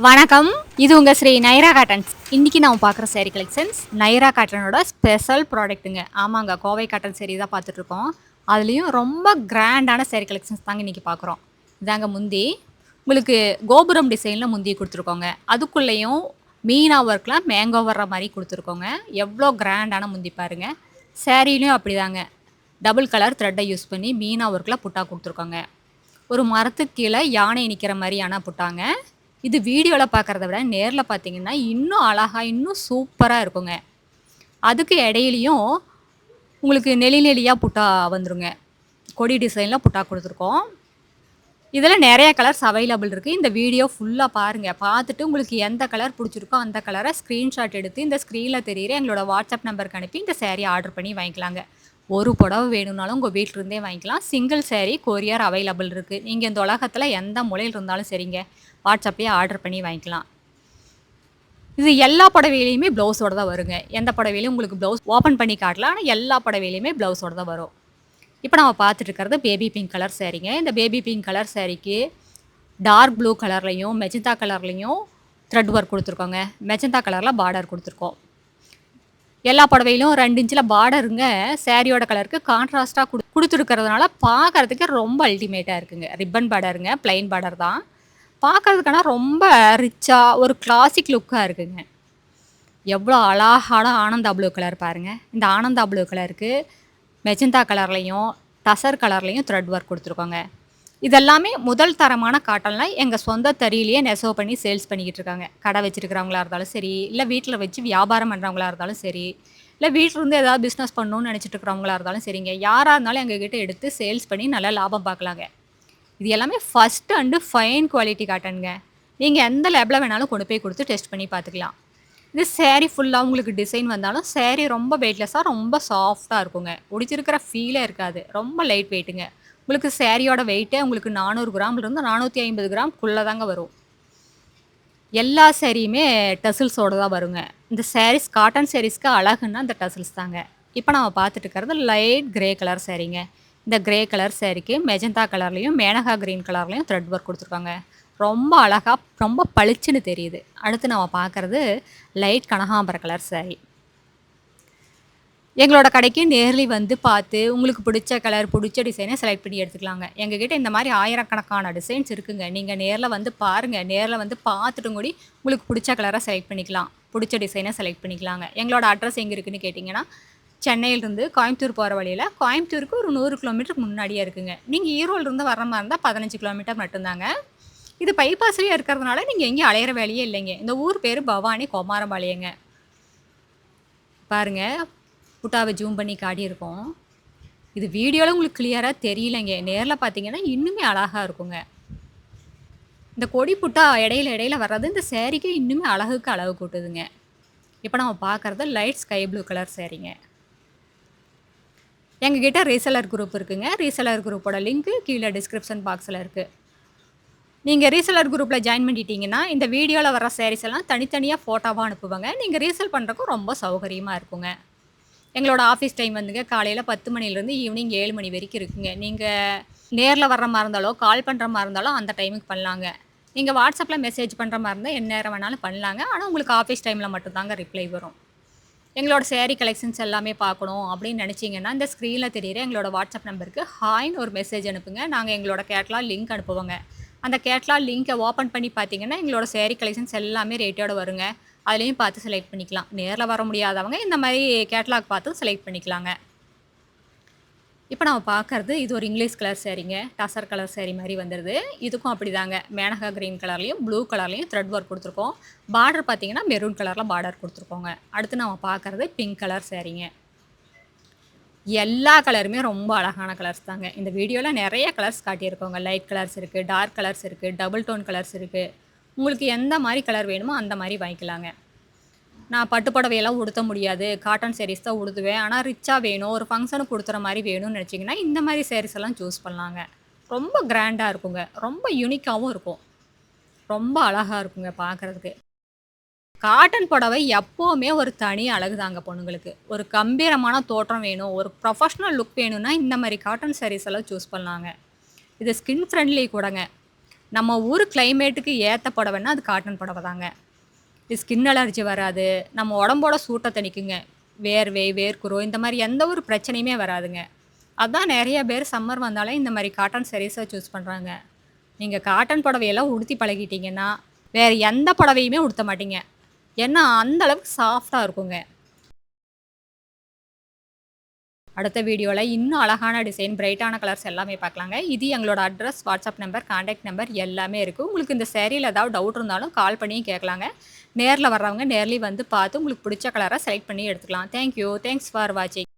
வணக்கம். இது உங்க ஸ்ரீ நைரா காட்டன்ஸ். இன்னைக்கு நம்ம பார்க்குற சேரீ கலெக்ஷன்ஸ் நைரா காட்டனோட ஸ்பெஷல் ப்ராடக்ட்டுங்க. ஆமாங்க, கோவை காட்டன் சேரீ தான் பார்த்துட்ருக்கோம். அதுலேயும் ரொம்ப கிராண்டான சேரீ கலெக்ஷன்ஸ் தாங்க இன்றைக்கி பார்க்குறோம். இதாங்க முந்தி. உங்களுக்கு கோபுரம் டிசைனில் முந்தி கொடுத்துருக்கோங்க. அதுக்குள்ளேயும் மீனா ஒர்க்கில் மேங்கோ வர்ற மாதிரி கொடுத்துருக்கோங்க. எவ்வளோ கிராண்டான முந்தி பாருங்க. சேரீலையும் அப்படிதாங்க. டபுள் கலர் த்ரெட்டை யூஸ் பண்ணி மீனா ஒர்க்கில் புட்டா கொடுத்துருக்கோங்க. ஒரு மரத்துக்கு கீழே யானை நிற்கிற மாதிரியான புட்டாங்க. இது வீடியோவில் பார்க்குறத விட நேரில் பார்த்தீங்கன்னா இன்னும் அழகா இன்னும் சூப்பராக இருக்குங்க. அதுக்கு இடையிலையும் உங்களுக்கு நெளி நெளியாக புட்டா வந்துருங்க. கொடி டிசைனில் புட்டா கொடுத்துருக்கோம். இதில் நிறைய கலர்ஸ் அவைலபிள் இருக்குது. இந்த வீடியோ ஃபுல்லாக பாருங்கள். பார்த்துட்டு உங்களுக்கு எந்த கலர் பிடிச்சிருக்கோ அந்த கலரை ஸ்க்ரீன்ஷாட் எடுத்து இந்த ஸ்க்ரீனில் தெரியிற எங்களோட வாட்ஸ்அப் நம்பருக்கு அனுப்பி இந்த சேரீ ஆர்டர் பண்ணி வாங்கிக்கலாங்க. ஒரு புடவை வேணும்னாலும் உங்கள் வீட்டிலிருந்தே வாங்கிக்கலாம். சிங்கிள் சேரீ கொரியர் அவைலபிள் இருக்குது. நீங்கள் இந்த உலகத்தில் எந்த மூலையில் இருந்தாலும் சரிங்க, வாட்ஸ்அப்லேயே ஆர்டர் பண்ணி வாங்கிக்கலாம். இது எல்லா புடவையிலையுமே ப்ளவுஸோட தான் வருங்க. எந்த புடவையிலையும் உங்களுக்கு ப்ளவுஸ் ஓப்பன் பண்ணி காட்டலாம். ஆனால் எல்லா புடவையிலையுமே ப்ளவுஸோட தான் வரும். இப்போ நம்ம பார்த்துட்டு இருக்கிறது பேபி பிங்க் கலர் சேரீங்க. இந்த பேபி பிங்க் கலர் சேரீக்கு டார்க் ப்ளூ கலர்லையும் மெஜந்தா கலர்லையும் த்ரெட் ஒர்க் கொடுத்துருக்கோங்க. மெஜந்தா கலரில் பார்டர் கொடுத்துருக்கோம். எல்லா புடவையிலும் 2 இன்ச்சில் பார்டருங்க. சேரீயோட கலருக்கு கான்ட்ராஸ்ட்டாக கொடுத்துருக்கிறதுனால பார்க்குறதுக்கு ரொம்ப அல்டிமேட்டாக இருக்குங்க. ரிப்பன் பார்டருங்க, ப்ளைன் பார்டர் தான். பார்க்குறதுக்கான ரொம்ப ரிச்சாக ஒரு கிளாசிக் லுக்காக இருக்குங்க. எவ்வளோ அழகான ஆனந்தா ப்ளூ கலர் பாருங்கள். இந்த ஆனந்தா ப்ளூ கலருக்கு மெஜந்தா கலர்லையும் டசர் கலர்லையும் த்ரெட் ஒர்க் கொடுத்துருக்கோங்க. இதெல்லாமே முதல் தரமான காட்டனில் எங்கள் சொந்த தறியிலேயே நெசவு பண்ணி சேல்ஸ் பண்ணிக்கிட்டு இருக்காங்க. கடை வச்சுருக்கிறவங்களா இருந்தாலும் சரி, இல்லை வீட்டில் வச்சு வியாபாரம் பண்ணுறவங்களா இருந்தாலும் சரி, இல்லை வீட்டிலேருந்து ஏதாவது பிஸ்னஸ் பண்ணணும்னு நினச்சிட்டு இருக்கிறவங்களா இருந்தாலும் சரிங்க, யாராக இருந்தாலும் எங்ககிட்ட எடுத்து சேல்ஸ் பண்ணி நல்லா லாபம் பார்க்கலாங்க. இது எல்லாமே ஃபஸ்ட் அண்டு ஃபைன் குவாலிட்டி காட்டனுங்க. நீங்கள் எந்த லேபில் வேணாலும் கொண்டு போய் கொடுத்து டெஸ்ட் பண்ணி பார்த்துக்கலாம். இது சேரீ ஃபுல்லாக உங்களுக்கு டிசைன் வந்தாலும் சேரீ ரொம்ப வெயிட்லெஸ்ஸாக ரொம்ப சாஃப்டாக இருக்குங்க. உடிச்சிருக்கிற ஃபீலே இருக்காது. ரொம்ப லைட் வெயிட்டுங்க. உங்களுக்கு சேரீயோட வெயிட்டே உங்களுக்கு 400 கிராம்லேருந்து 450 கிராம்குள்ளே தாங்க வரும். எல்லா சேரீயுமே டசில்ஸோட தான் வருங்க. இந்த சேரீஸ் காட்டன் சேரீஸ்க்கு அழகுன்னா இந்த டசில்ஸ் தாங்க. இப்போ நம்ம பார்த்துட்டு இருக்கிறது லைட் கிரே கலர் சேரீங்க. இந்த கிரே கலர் சேரீக்கு மெஜந்தா கலர்லையும் மேனகா கிரீன் கலர்லையும் த்ரெட் ஒர்க் கொடுத்துருக்காங்க. ரொம்ப அழகாக ரொம்ப பளிச்சுன்னு தெரியுது. அடுத்து நம்ம பார்க்குறது லைட் கனகாம்பர கலர் சேரீ. எங்களோட கடைக்கு நேர்லி வந்து பார்த்து உங்களுக்கு பிடிச்ச கலர் பிடிச்ச டிசைனை செலக்ட் பண்ணி எடுத்துக்கலாங்க. எங்ககிட்ட இந்த மாதிரி ஆயிரக்கணக்கான டிசைன்ஸ் இருக்குங்க. நீங்கள் நேரில் வந்து பாருங்கள். நேரில் வந்து பார்த்துட்டும் கூடி உங்களுக்கு பிடிச்ச கலரை செலக்ட் பண்ணிக்கலாம். பிடிச்ச டிசைனை செலக்ட் பண்ணிக்கலாங்க. எங்களோட அட்ரஸ் எங்கே இருக்குதுன்னு கேட்டிங்கன்னா, சென்னையிலேருந்து கோயம்புத்தூர் போகிற வழியில் கோயம்புத்தூருக்கு ஒரு 100 கிலோமீட்டருக்கு முன்னாடியே இருக்குங்க. நீங்கள் ஈரோடுலேருந்து வர மாதிரி இருந்தால் 15 கிலோமீட்டர் மட்டும்தாங்க. இது பைபாஸ்லேயே இருக்கிறதுனால நீங்கள் எங்கேயும் அலையிற வேலையே இல்லைங்க. இந்த ஊர் பேர் பவானி குமாரபாளையங்க. பாருங்கள், புட்டாவை ஜூம் பண்ணி காட்டியிருக்கோம். இது வீடியோவில் உங்களுக்கு கிளியராக தெரியலைங்க. நேரில் பார்த்தீங்கன்னா இன்னுமே அழகாக இருக்குங்க. இந்த கொடி புட்டா இடையில வர்றது இந்த சேரீக்கு இன்னுமே அழகுக்கு அழகு கூட்டுதுங்க. இப்போ நம்ம பார்க்குறது லைட் ஸ்கை ப்ளூ கலர் சேரீங்க. எங்ககிட்ட ரீசெலர் குரூப் இருக்குங்க. ரீசெலர் குரூப்போட லிங்க்கு கீழே டிஸ்கிரிப்ஷன் பாக்ஸில் இருக்குது. நீங்கள் ரீசெலர் குரூப்பில் ஜாயின் பண்ணிட்டீங்கன்னா இந்த வீடியோவில் வர சேரீஸ் எல்லாம் தனித்தனியாக ஃபோட்டோவாக அனுப்புவாங்க. நீங்கள் ரீசெல் பண்ணுறதுக்கும் ரொம்ப சௌகரியமாக இருக்குங்க. எங்களோட ஆஃபீஸ் டைம் வந்துங்க காலையில் 10 மணிலேருந்து ஈவினிங் 7 மணி வரைக்கும் இருக்குங்க. நீங்கள் நேரில் வர்ற மாதிரி இருந்தாலோ கால் பண்ணுற மாதிரி இருந்தாலும் அந்த டைமுக்கு பண்ணலாங்க. நீங்கள் வாட்ஸ்அப்பில் மெசேஜ் பண்ணுற மாதிரி இருந்தால் என்ன நேரம் வேணாலும் பண்ணலாங்க. ஆனால் உங்களுக்கு ஆஃபீஸ் டைமில் மட்டும்தாங்க ரிப்ளை வரும். எங்களோட சேரீ கலெக்ஷன்ஸ் எல்லாமே பார்க்கணும் அப்படின்னு நினச்சிங்கன்னா இந்த ஸ்க்ரீனில் தெரியுற எங்களோட வாட்ஸ்அப் நம்பருக்கு ஹாய்னு ஒரு மெசேஜ் அனுப்புங்க. நாங்கள் எங்களோட கேட்லாக் லிங்க் அனுப்புவோங்க. அந்த கேட்லாக் லிங்க்கை ஓப்பன் பண்ணி பார்த்தீங்கன்னா எங்களோட சேரீ கலெக்ஷன்ஸ் எல்லாமே ரேட்டோட வருங்க. அதுலேயும் பார்த்து செலக்ட் பண்ணிக்கலாம். நேரில் வர முடியாதவங்க இந்த மாதிரி கேட்லாக் பார்த்து செலக்ட் பண்ணிக்கலாங்க. இப்போ நம்ம பார்க்குறது இது ஒரு இங்கிலீஷ் கலர் சேரீங்க. டசர் கலர் சேரீ மாதிரி வந்துடுது. இதுக்கும் அப்படி தாங்க மேனகா க்ரீன் கலர்லேயும் ப்ளூ கலர்லேயும் த்ரெட் ஒர்க் கொடுத்துருக்கோம். பார்டர் பார்த்தீங்கன்னா மெரூன் கலரில் பார்டர் கொடுத்துருக்கோங்க. அடுத்து நம்ம பார்க்குறது பிங்க் கலர் சேரீங்க. எல்லா கலருமே ரொம்ப அழகான கலர்ஸ் தாங்க. இந்த வீடியோவில் நிறைய கலர்ஸ் காட்டியிருக்கோங்க. லைட் கலர்ஸ் இருக்குது, டார்க் கலர்ஸ் இருக்குது, டபுள் டோன் கலர்ஸ் இருக்குது. உங்களுக்கு எந்த மாதிரி கலர் வேணுமோ அந்த மாதிரி வாங்கிக்கலாங்க. நான் பட்டு புடவையெல்லாம் உடுத்த முடியாது, காட்டன் சேரீஸ் தான் உடுத்துவேன், ஆனால் ரிச்சாக வேணும், ஒரு ஃபங்க்ஷனுக்கு கொடுத்துற மாதிரி வேணும்னு நினச்சிங்கன்னா இந்த மாதிரி சேரீஸ் எல்லாம் சூஸ் பண்ணலாங்க. ரொம்ப கிராண்டாக இருக்குங்க. ரொம்ப யூனிக்காகவும் இருக்கும். ரொம்ப அழகாக இருக்குங்க பார்க்குறதுக்கு. காட்டன் புடவை எப்போவுமே ஒரு தனி அழகு தாங்க பொண்ணுங்களுக்கு. ஒரு கம்பீரமான தோற்றம் வேணும், ஒரு ப்ரொஃபஷ்னல் லுக் வேணும்னா இந்த மாதிரி காட்டன் சாரீஸ் எல்லாம் சூஸ் பண்ணலாங்க. இது ஸ்கின் ஃப்ரெண்ட்லி கூடங்க. நம்ம ஊர் கிளைமேட்டுக்கு ஏற்ற புடவைன்னா அது காட்டன் புடவை தாங்க. இது ஸ்கின் அலர்ஜி வராது. நம்ம உடம்போட சூட்ட தணிக்குங்க. வேர்வை, வேர்க்குரு இந்த மாரி எந்த ஒரு பிரச்சனையுமே வராதுங்க. அதான் நெறைய பேர் சம்மர் வந்தாலே இந்த மாரி காட்டன் சாரீஸ சூஸ் பண்றாங்க. நீங்க காட்டன் புடவையெல்லாம் உடுத்தி பழகிட்டீங்கன்னா, வேற எந்த புடவையுமே உடுத்த மாட்டீங்க. ஏன்னா, அந்த அளவுக்கு சாஃப்ட்டா இருக்குங்க. அடுத்த வீடியோல இன்னும் அழகான டிசைன், பிரைட்டான கலர்ஸ் எல்லாமே பார்க்கலாங்க. இது எங்களோட address, WhatsApp number, contact number எல்லாமே இருக்கு. உங்களுக்கு இந்த சேரீல ஏதாவது டவுட் இருந்தாலும் கால் பண்ணியும் கேட்கலாங்க. நேர்ல வர்றவங்க நேர்லயும் வந்து பார்த்து உங்களுக்கு பிடிச்ச கலர செலக்ட் பண்ணி எடுத்துக்கலாம். Thank you. தேங்க்ஸ் ஃபார் வாட்சிங்.